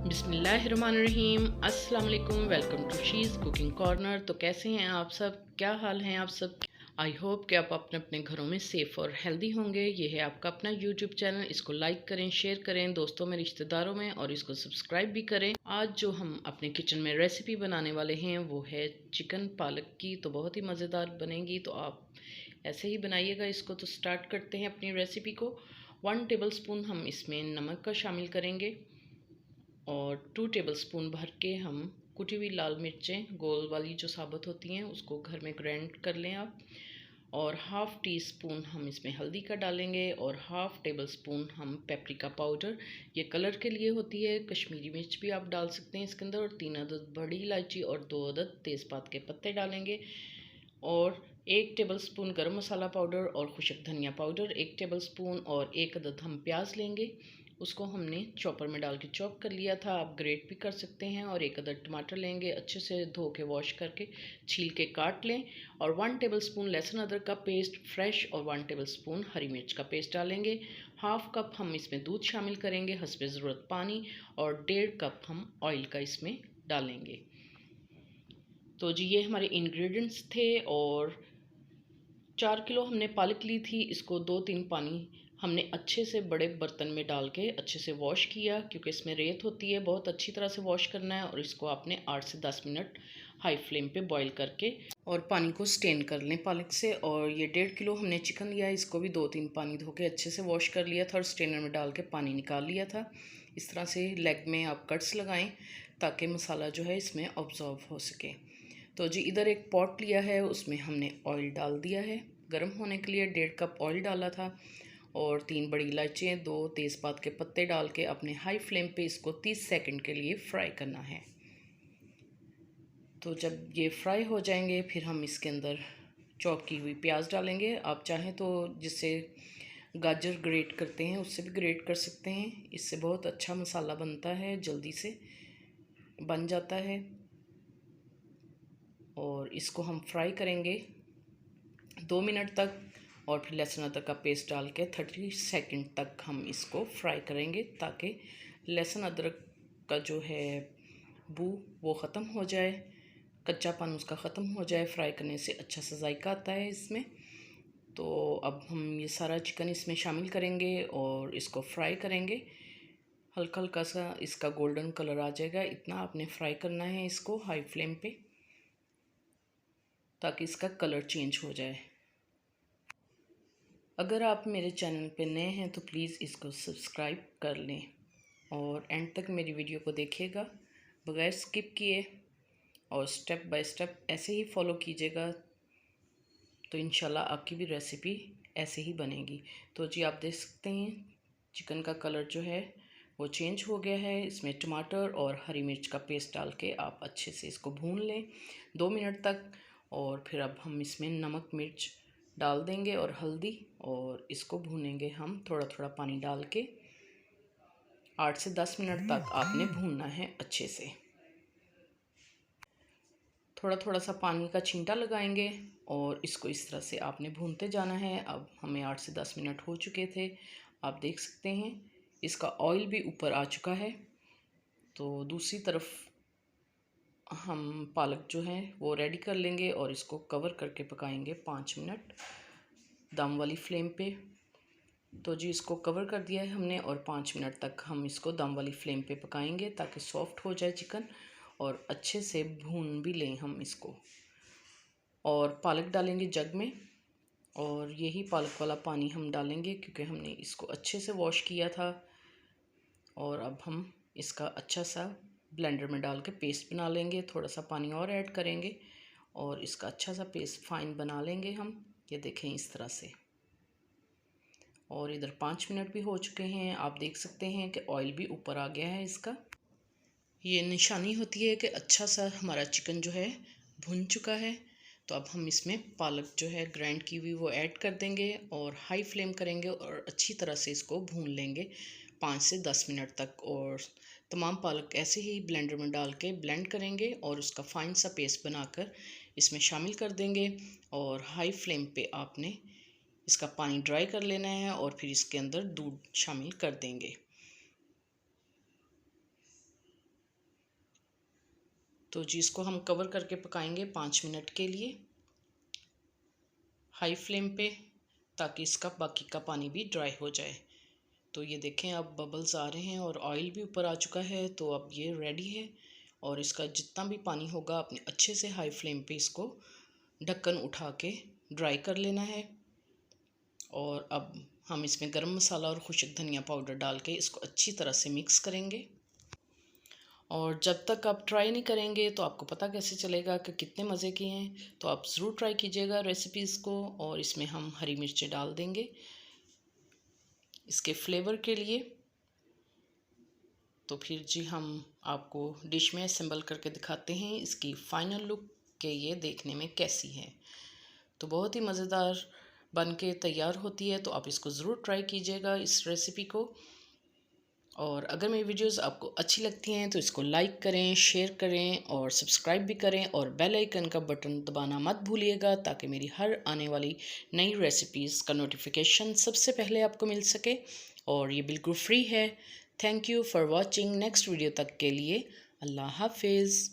बिस्मिल्लाहिर्रहमानिर्रहीम। अस्सलाम वालेकुम। Welcome to she's cooking corner. तो कैसे हैं आप सब, क्या हाल हैं आप सब? आई होप कि आप अपने अपने घरों में सेफ़ और हेल्दी होंगे। ये है आपका अपना यूट्यूब चैनल। इसको लाइक करें, शेयर करें दोस्तों में, रिश्तेदारों में, और इसको सब्सक्राइब भी करें। आज जो हम अपने किचन में रेसिपी बनाने वाले हैं वो है चिकन पालक की। तो बहुत ही मज़ेदार बनेगी, तो आप ऐसे ही बनाइएगा इसको। तो स्टार्ट करते हैं अपनी रेसिपी को। 1 टेबल स्पून हम इसमें नमक का शामिल करेंगे और 2 टेबलस्पून भर के हम कुटी हुई लाल मिर्चें गोल वाली जो साबुत होती हैं उसको घर में ग्राइंड कर लें आप। और हाफ़ टी स्पून हम इसमें हल्दी का डालेंगे और हाफ़ टेबल स्पून हम पेपरिका पाउडर, ये कलर के लिए होती है। कश्मीरी मिर्च भी आप डाल सकते हैं इसके अंदर। और 3 अदद बड़ी इलायची और 2 अदद तेज़पात के पत्ते डालेंगे। और 1 टेबल स्पून गर्म मसाला पाउडर और खुशक धनिया पाउडर 1 टेबल स्पून। और 1 अदद हम प्याज लेंगे, उसको हमने चॉपर में डाल के चॉप कर लिया था, आप ग्रेट भी कर सकते हैं। और 1 अदद टमाटर लेंगे, अच्छे से धो के वॉश करके छील के काट लें। और 1 टेबल स्पून लहसुन अदरक का पेस्ट फ्रेश और 1 टेबल स्पून हरी मिर्च का पेस्ट डालेंगे। हाफ़ कप हम इसमें दूध शामिल करेंगे, हस्बे ज़रूरत पानी, और 1.5 कप हम ऑयल का इसमें डालेंगे। तो जी ये हमारे इंग्रेडिएंट्स थे। और 4 किलो हमने पालक ली थी, इसको 2-3 पानी हमने अच्छे से बड़े बर्तन में डाल के अच्छे से वॉश किया, क्योंकि इसमें रेत होती है। बहुत अच्छी तरह से वॉश करना है। और इसको आपने 8 से 10 मिनट हाई फ्लेम पे बॉईल करके और पानी को स्टेन कर लें पालक से। और ये 1.5 किलो हमने चिकन लिया है, इसको भी 2-3 पानी धो के अच्छे से वॉश कर लिया था और स्टेनर में डाल के पानी निकाल लिया था। इस तरह से लेग में आप कट्स लगाएं ताकि मसाला जो है इसमें ऑब्जॉर्व हो सके। तो जी इधर एक पॉट लिया है, उसमें हमने ऑयल डाल दिया है गर्म होने के लिए। 1.5 कप ऑयल डाला था और 3 बड़ी इलायचियाँ, 2 तेज़पात के पत्ते डाल के अपने हाई फ्लेम पे इसको 30 सेकंड के लिए फ्राई करना है। तो जब ये फ्राई हो जाएंगे फिर हम इसके अंदर चॉप की हुई प्याज डालेंगे। आप चाहें तो जिससे गाजर ग्रेट करते हैं उससे भी ग्रेट कर सकते हैं, इससे बहुत अच्छा मसाला बनता है, जल्दी से बन जाता है। और इसको हम फ्राई करेंगे 2 मिनट तक। और फिर लहसुन अदरक का पेस्ट डाल के 30 सेकंड तक हम इसको फ्राई करेंगे, ताकि लहसुन अदरक का जो है बू वो ख़त्म हो जाए, कच्चापन उसका ख़त्म हो जाए। फ्राई करने से अच्छा सा जायका आता है इसमें। तो अब हम ये सारा चिकन इसमें शामिल करेंगे और इसको फ्राई करेंगे। हल्का हल्का सा इसका गोल्डन कलर आ जाएगा, इतना आपने फ्राई करना है इसको हाई फ्लेम पे, ताकि इसका कलर चेंज हो जाए। अगर आप मेरे चैनल पे नए हैं तो प्लीज़ इसको सब्सक्राइब कर लें और एंड तक मेरी वीडियो को देखिएगा बगैर स्किप किए, और स्टेप बाय स्टेप ऐसे ही फॉलो कीजिएगा, तो इंशाल्लाह आपकी भी रेसिपी ऐसे ही बनेगी। तो जी आप देख सकते हैं चिकन का कलर जो है वो चेंज हो गया है। इसमें टमाटर और हरी मिर्च का पेस्ट डाल के आप अच्छे से इसको भून लें 2 मिनट तक। और फिर अब हम इसमें नमक मिर्च डाल देंगे और हल्दी, और इसको भूनेंगे हम थोड़ा थोड़ा पानी डाल के। 8 से 10 मिनट तक आपने भूनना है अच्छे से। थोड़ा थोड़ा सा पानी का छींटा लगाएंगे और इसको इस तरह से आपने भूनते जाना है। अब हमें 8 से 10 मिनट हो चुके थे, आप देख सकते हैं इसका ऑयल भी ऊपर आ चुका है। तो दूसरी तरफ हम पालक जो है वो रेडी कर लेंगे और इसको कवर करके पकाएंगे 5 मिनट दम वाली फ्लेम पे। तो जी इसको कवर कर दिया है हमने और 5 मिनट तक हम इसको दम वाली फ्लेम पे पकाएंगे, ताकि सॉफ्ट हो जाए चिकन और अच्छे से भून भी लें हम इसको। और पालक डालेंगे जग में, और यही पालक वाला पानी हम डालेंगे क्योंकि हमने इसको अच्छे से वॉश किया था। और अब हम इसका अच्छा सा ब्लेंडर में डाल के पेस्ट बना लेंगे, थोड़ा सा पानी और ऐड करेंगे और इसका अच्छा सा पेस्ट फाइन बना लेंगे हम। ये देखें इस तरह से। और इधर 5 मिनट भी हो चुके हैं, आप देख सकते हैं कि ऑयल भी ऊपर आ गया है इसका। ये निशानी होती है कि अच्छा सा हमारा चिकन जो है भुन चुका है। तो अब हम इसमें पालक जो है ग्राइंड की हुई वो ऐड कर देंगे और हाई फ्लेम करेंगे और अच्छी तरह से इसको भून लेंगे 5 से 10 मिनट तक। और तमाम पालक ऐसे ही ब्लेंडर में डाल के ब्लेंड करेंगे और उसका फाइन सा पेस्ट बनाकर इसमें शामिल कर देंगे। और हाई फ्लेम पे आपने इसका पानी ड्राई कर लेना है और फिर इसके अंदर दूध शामिल कर देंगे। तो जी इसको हम कवर करके पकाएंगे 5 मिनट के लिए हाई फ्लेम पे, ताकि इसका बाकी का पानी भी ड्राई हो जाए। तो ये देखें अब बबल्स आ रहे हैं और ऑयल भी ऊपर आ चुका है। तो अब ये रेडी है और इसका जितना भी पानी होगा आपने अच्छे से हाई फ्लेम पे इसको ढक्कन उठा के ड्राई कर लेना है। और अब हम इसमें गरम मसाला और खुश्क धनिया पाउडर डाल के इसको अच्छी तरह से मिक्स करेंगे। और जब तक आप ट्राई नहीं करेंगे तो आपको पता कैसे चलेगा कि कितने मज़े की हैं। तो आप ज़रूर ट्राई कीजिएगा रेसिपीज़ को। और इसमें हम हरी मिर्चें डाल देंगे इसके फ्लेवर के लिए। तो फिर जी हम आपको डिश में असेंबल करके दिखाते हैं इसकी फ़ाइनल लुक कि ये देखने में कैसी है। तो बहुत ही मज़ेदार बन के तैयार होती है। तो आप इसको ज़रूर ट्राई कीजिएगा इस रेसिपी को। और अगर मेरी वीडियोस आपको अच्छी लगती हैं तो इसको लाइक करें, शेयर करें और सब्सक्राइब भी करें। और बेल आइकन का बटन दबाना मत भूलिएगा, ताकि मेरी हर आने वाली नई रेसिपीज़ का नोटिफिकेशन सबसे पहले आपको मिल सके। और ये बिल्कुल फ्री है। Thank you for watching. Next video तक के लिए अल्लाह हाफिज़।